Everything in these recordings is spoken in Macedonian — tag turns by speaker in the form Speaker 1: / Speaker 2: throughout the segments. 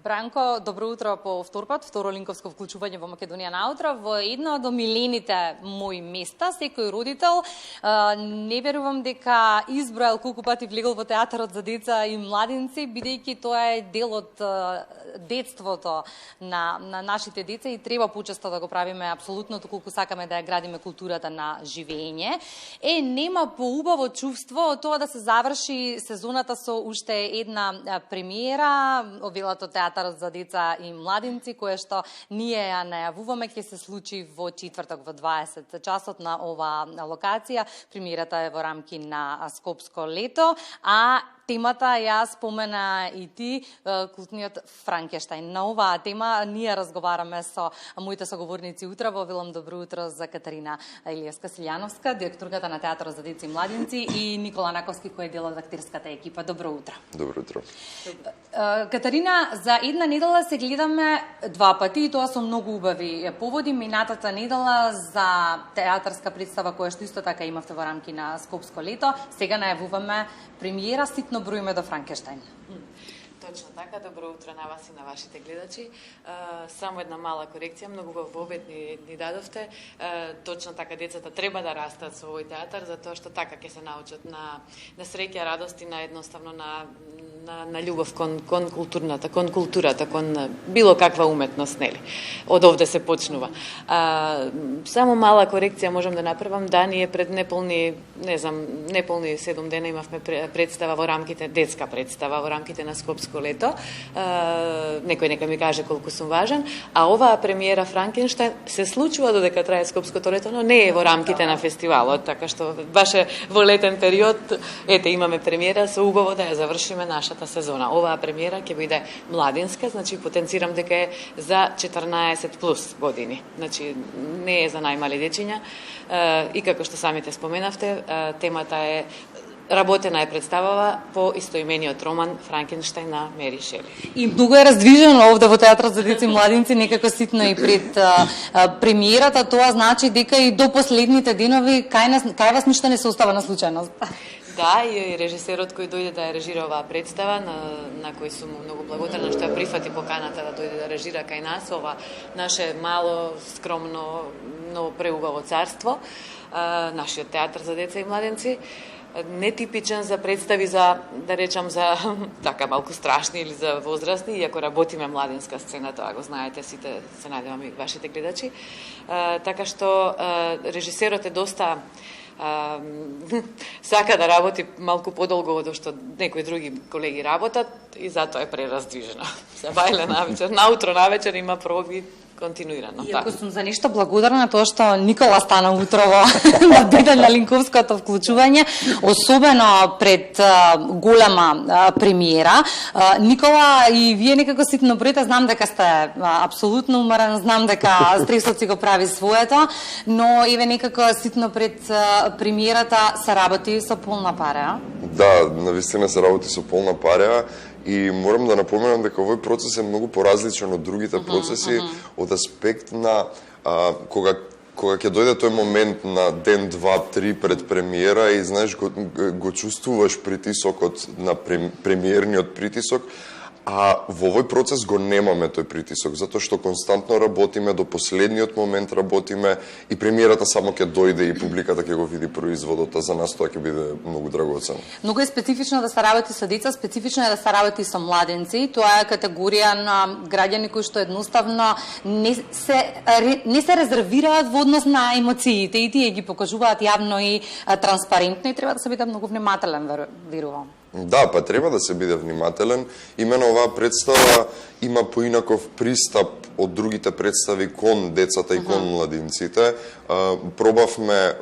Speaker 1: Бранко, добро утро по втор пат, второ линковско вклучување во Македонија наутро. Во едно од омилените мои места, секој родител, не верувам дека избројал колку пати влегол во театарот за деца и младинци, бидејќи тоа е дел од детството на нашите деца и треба почесто да го правиме апсолутно колку сакаме да ја градиме културата на живење. Нема поубаво чувство од тоа да се заврши сезоната со уште една премиера, овелато театарот за деца и младинци, кое што ние ја најавуваме ќе се случи во четврток во 20 часот на оваа локација. Премиерата е во рамки на Скопско лето, а темата ја спомена и ти, култниот Франкенштајн. На оваа тема ние разговараме со моите соговорници утрово. Велам добро утро за Катарина Илиевска-Силјановска, директорката на Театарот за деца и младинци, и Никола Наковски, кој е дел од актерската екипа. Добро утро.
Speaker 2: Добро утро.
Speaker 1: Катарина, за една недела се гледаме два пати и тоа со многу убави поводи. Минатата недела за театарска представа која што исто така имавте во рамки на Скопско лето. Сега најавуваме премиера, ситно броиме до Франкенштајн.
Speaker 3: Точно така, добро утро на вас и на вашите гледачи. Само една мала корекција, многу во обед ни дадовте. Точно така, децата треба да растат со овој театар, затоа што така ќе се научат на среќа, радост и на едноставно на љубов кон културната, кон културата, кон било каква уметност, нели? Од овде се почнува. Само мала корекција можам да направам. Да, ние пред неполни 7 дена имавме представа во рамките, детска представа во рамките на Скопско лето. Некој нека ми каже колку сум важен. А оваа премиера Франкенштајн се случува додека трае Скопското лето, но не е во рамките на фестивалот, така што баш во летен период, имаме премиера, со убаво да ја завршиме нашата сезона. Оваа премиера ќе биде младинска, значи потенцирам дека е за 14 плюс години. Значи не е за најмали дечиња. И како што самите споменавте, темата е работена е представава по истоимениот роман Франкенштајн на Мери Шели.
Speaker 1: И многу е раздвижено овде во Театарот за деца и младинци, некако ситно и пред премиерата. Тоа значи дека и до последните денови кај вас ништо не се остава на случајност.
Speaker 3: Да, и режисерот кој дојде да ја режира оваа представа, на кој сум многу благодарна што ја прифати поканата да дојде да режира кај нас, ова наше мало, скромно, но преубаво царство, нашиот театар за деца и младенци. Нетипичен за представи за, да речам, за така малку страшни или за возрастни, иако работиме младинска сцена, тоа го знаете сите, се надевам и вашите гледачи. Така што режисерот е доста сака да работи малку подолго од што некои други колеги работат и затоа е прераздвижено. За бајле навечер, наутро навечер има проби континуирано.
Speaker 1: Иако сум за нешто благодарна тоа што Никола стана утрово да биде на линковското вклучување, особено пред голема премиера. Никола, и вие некако ситно броите, знам дека сте апсолутно уморен, знам дека стресот си го прави своето, но еве некако ситно пред премиерата се работи со полна пара.
Speaker 2: Да, навистина се работи со полна пара. И морам да напоменам дека овој процес е многу поразличен од другите процеси од аспект на кога ќе дојде тој момент на ден, 2, 3 пред премиера и знаеш го чувствуваш притисокот на премиерниот притисок, а во овој процес го немаме тој притисок, затоа што константно работиме, до последниот момент работиме и премиерата само ќе дојде и публиката ќе го види производот, а за нас тоа ќе биде многу драгоцено.
Speaker 1: Многу е специфично да се работи со деца, специфично е да се работи со младенци. Тоа е категорија на граѓани кои што едноставно не се резервираат во однос на емоциите и тие ги покажуваат јавно и транспарентно и треба да се биде многу внимателен, верувам.
Speaker 2: Да, па треба да се биде внимателен. Имено оваа представа има поинаков пристап од другите представи кон децата и кон младинците. Пробавме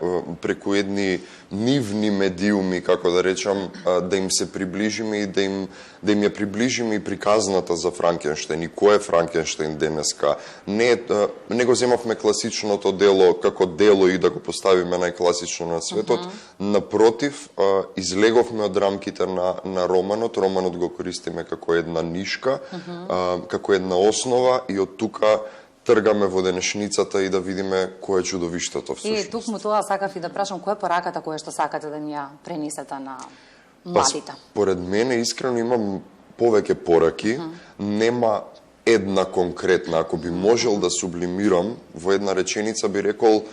Speaker 2: преку едни нивни медиуми, како да речам, да им се приближиме и да им ја приближиме и приказната за Франкенштајн и кој е Франкенштајн денеска. Не го земавме класичното дело како дело и да го поставиме најкласично на светот. Напротив, излеговме од рамките на романот. Романот го користиме како една нишка, како една основа и од тука тргаме во денешницата и да видиме кој е чудовиштето всушност.
Speaker 1: Тукму тоа сакав и да прашам, која е пораката која што сакате да ни ја пренесете на младите?
Speaker 2: Според мене искрено имам повеќе пораки, нема една конкретна. Ако би можел да сублимирам во една реченица, би рекол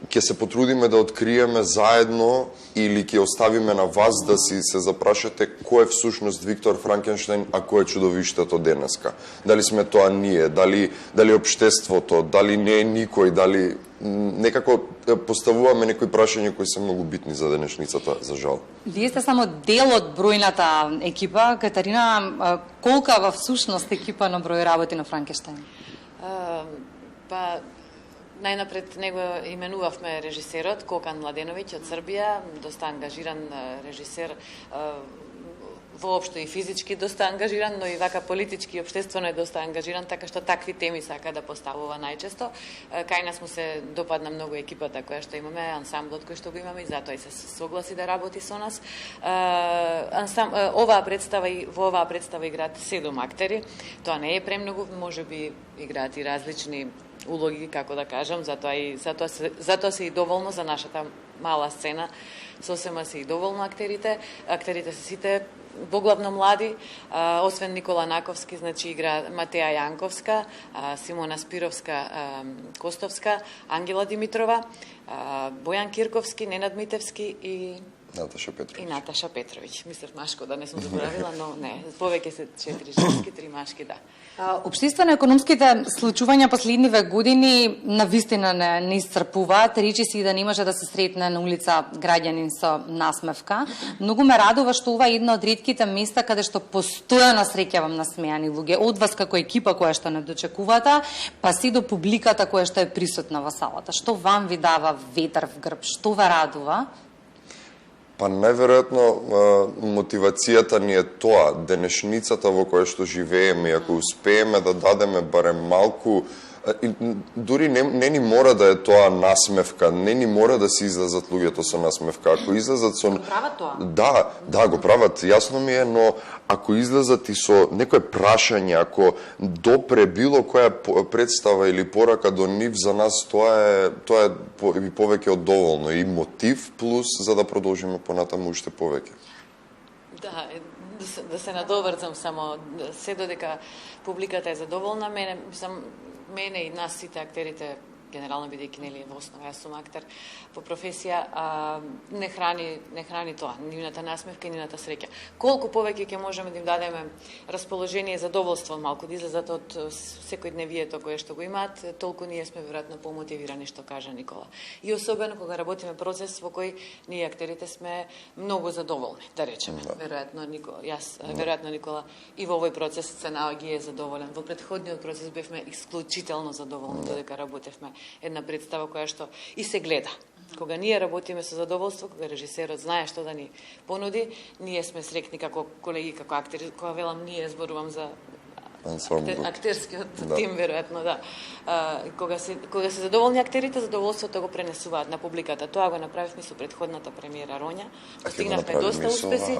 Speaker 2: ќе се потрудиме да откриеме заедно или ќе оставиме на вас да си се запрашате кој е всушност Виктор Франкенштейн, а кој е чудовиштето денеска. Дали сме тоа ние, дали општеството, дали не е никој, дали некако поставуваме некои прашања кои се многу битни за денешницата, за жал.
Speaker 1: Вие сте само дел од бројната екипа. Катарина, колка во всушност екипа на број работи на Франкенштейн?
Speaker 3: Најнапред него именувавме режисерот Кокан Младеновиќ од Србија, доста ангажиран режисер, воопшто и физички доста ангажиран, но и вака политички и општествено е доста ангажиран, така што такви теми сака да поставува најчесто. Кај нас му се допадна многу екипата која што имаме, ансамблот кој што го имаме и затоа и се согласи да работи со нас. Во оваа представа играат 7 актери. Тоа не е премногу, можеби играат и различни улоги, како да кажам, затоа се и доволно за нашата мала сцена. Сосема се и доволно актерите. Актерите се сите воглавно млади, освен Никола Наковски, значи игра Матеја Јанковска, Симона Спировска Костовска, Ангела Димитрова, Бојан Кирковски, Ненад Митевски и Наташа Петровиќ. Мислев машко да не сум заборавила, но не, повеќе се 4 женски, 3 машки, да.
Speaker 1: Општествено-економските случувања последниве години навистина не исцрпуваат, речи си да не може да се сретне на улица граѓанин со насмевка. Многу ме радува што ова е една од ретките места каде што постојано среќавам насмеани луѓе, од вас како екипа која што не дочекувате, па си до публиката која што е присутна во салата. Што вам ви дава ветер в грб? Што ве радува?
Speaker 2: Па најверојатно мотивацијата ни е тоа, денешницата во која што живееме, и ако успееме да дадеме барем малку, дури не ни мора да е тоа насмевка, не ни мора да се излезат луѓето со насмевка. Ако излезат со...
Speaker 1: Го прават тоа?
Speaker 2: Да, го прават, јасно ми е, но ако излезат и со некое прашање, ако допре било која представа или порака до нив, за нас тоа е повеќе од доволно и мотив плюс за да продолжиме понатаму уште повеќе.
Speaker 3: Да се надоврзам само, се додека публиката е задоволна, мене и нас сите актерите, генерално бидејќи нели во основа јас сум актер по професија, не храни тоа, нивната насмевка и нивната среќа. Колку повеќе ќе можеме да им дадеме расположение и задоволство малку да излезат од секојдневието кое што го имаат, толку ние сме веројатно помотивирани, што кажа Никола. И особено кога работиме процес во кој ние актерите сме многу задоволни, да речеме. Веројатно Никола и во овој процес се наоѓа задоволен. Во претходниот процес бевме исклучително задоволни додека работевме една представа која што и се гледа. Кога ние работиме со задоволство, кога режисерот знае што да ни понуди, ние сме срекни како колеги, како актери, кога велам ние зборувам за актерскиот тим, веројатно, да. Кога се задоволни актерите, задоволството го пренесуваат на публиката. Тоа го направивме со претходната премиера Роња. Постигнавме доста успеси.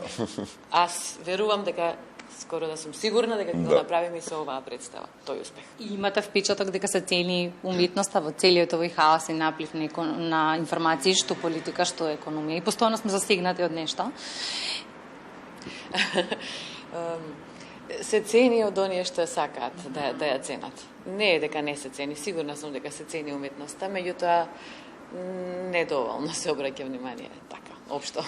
Speaker 3: Аз верувам дека скоро да сум сигурна дека ќе го направиме и со оваа представа, тој успех.
Speaker 1: И имате впечаток дека се цени уметноста во целиот овој хаос и наплив на информации, што политика, што економија. И постојано сме засегнати од нешто. Се цени од оние што сакаат да ја ценат. Не е дека не се цени, сигурна сум дека се цени уметноста, меѓутоа недоволно се обраќа внимание, така, општо.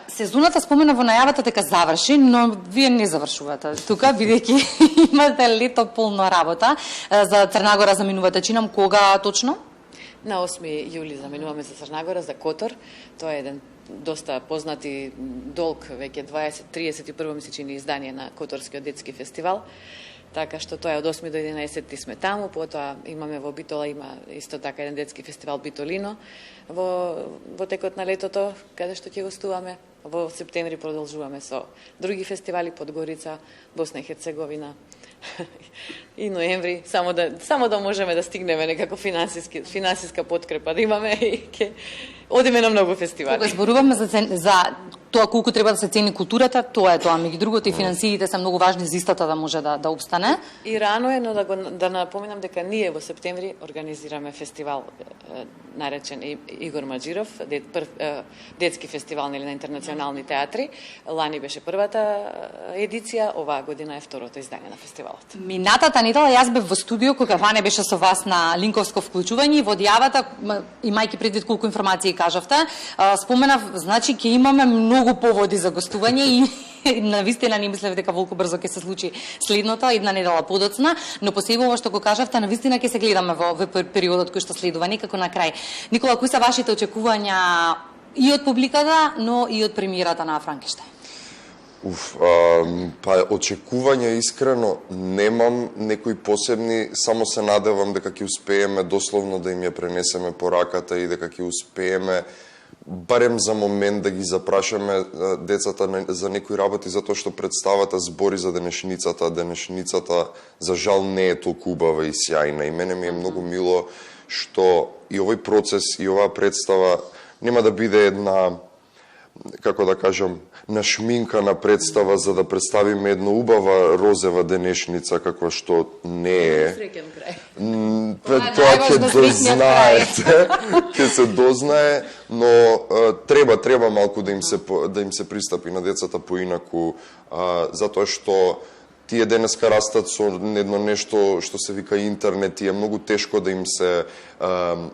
Speaker 1: Сезоната спомена во најавата дека заврши, но вие не завршувате тука, бидејќи имате лето полно работа. За Црнагора заминувате, чинам, кога точно?
Speaker 3: На 8 јули заминуваме за Црнагора, за Котор. Тоа е еден доста познати долг, веќе 31 месечини издание на Которскиот детски фестивал. Така што тоа е од 8 до 11 сме таму, потоа имаме во Битола, има исто така еден детски фестивал Битолино во текот на летото, каде што ќе гостуваме. Во септември продолжуваме со други фестивали, Подгорица, Босна и Херцеговина и ноември, само да можеме да стигнеме некако финансиска подкрепа да имаме и ќе одиме на многу фестивали.
Speaker 1: Кога зборуваме за тоа колку треба да се цени културата, тоа е тоа. Меѓу другото и финансиите се многу важни за истата да може да опстане.
Speaker 3: И рано е, но да напоминам дека ние во септември организираме фестивал наречен Игор Маџиров, детски фестивал на интернационален национални театри. Лани беше првата едиција, оваа година е второто издање на фестивалот.
Speaker 1: Минатата недела јас бев во студио кога Ване беше со вас на линковско вклучување и во дијавата, имајќи предвид колку информации кажавте, споменав, значи ќе имаме многу поводи за гостување и навистина не мислев дека волку брзо ќе се случи следното, една недела подоцна, но по себе ова што го кажавте, навистина ќе се гледаме во периодот кој што следува. Некако на крај. Никола, кои се вашите очекувања и од публиката, но и од премиерата на Франкенштајн?
Speaker 2: Па очекувања искрено немам некои посебни, само се надевам дека ќе успееме дословно да им ја пренесеме пораката и дека ќе успееме барем за момент да ги запрашаме децата за некои работи, затоа што представата збори за денешницата. Денешницата, за жал, не е толку убава и сјајна. И мене ми е многу мило што и овој процес и оваа представа нема да биде една, како да кажам, нашминкана представа за да представиме една убава розева денешница, каква што не е.
Speaker 3: Среќен крај.
Speaker 2: Тоа ќе дознаете, ќе се дознае, но треба малку да им се пристапи на децата поинаку, затоа што тие денеска растат со едно нешто што се вика интернет и е многу тешко да им се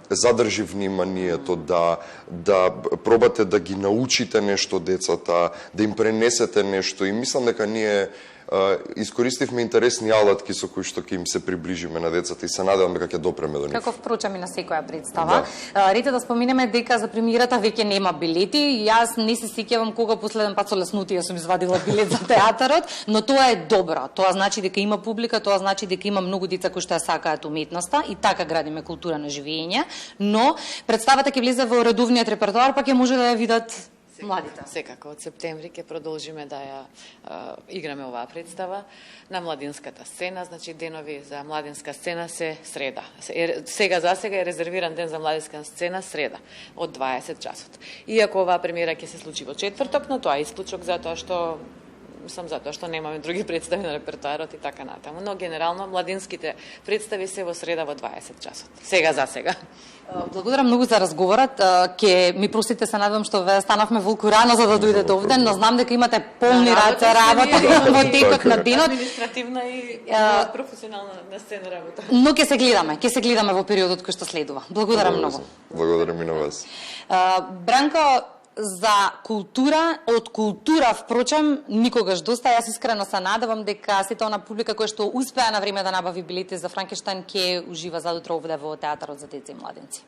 Speaker 2: задржи вниманието, да пробате да ги научите нешто децата, да им пренесете нешто, и мислам дека ние искористивме интересни алатки со кои што ќе им се приближиме на децата и се надевам дека ќе допреме до нив.
Speaker 1: Како впрочем и на секоја представа. Рете да споменеме дека за премиерата веќе нема билети. Јас не се сеќавам кога последен пат со леснутија сум извадила билет за театарот, но тоа е добро. Тоа значи дека има публика, тоа значи дека има многу деца кои што ја сакаат уметноста и така градиме култура на живење, но представата ќе влезе во редовниот репертоар, па ќе може да ја видат младите.
Speaker 3: Секако, од септември ќе продолжиме да ја играме оваа представа на младинската сцена, значи денови за младинска сцена се среда. Сега е резервиран ден за младинска сцена среда од 20 часот. Иако оваа премиера ќе се случи во четврток, но тоа е исклучок затоа што немаме други представи на репертоарот и така натаму. Но генерално младинските представи се во среда во 20 часот. Сега.
Speaker 1: Благодарам многу за разговорот. Ке ми простите, се надевам што ве станавме волку рано за да дојдете овде, но знам дека имате полни раце работа во текот на денот.
Speaker 3: Административна и професионална на сцена работа.
Speaker 1: Но ќе се гледаме во периодот кој што следува. Благодарам многу.
Speaker 2: Благодарам и на вас.
Speaker 1: Бранко, за култура, од култура, впрочем, никогаш доста. Јас искрено се надевам дека сета она публика која што успеа на време да набави билети за Франкенштајн ќе ужива задутро овде во театарот за деца и младенци.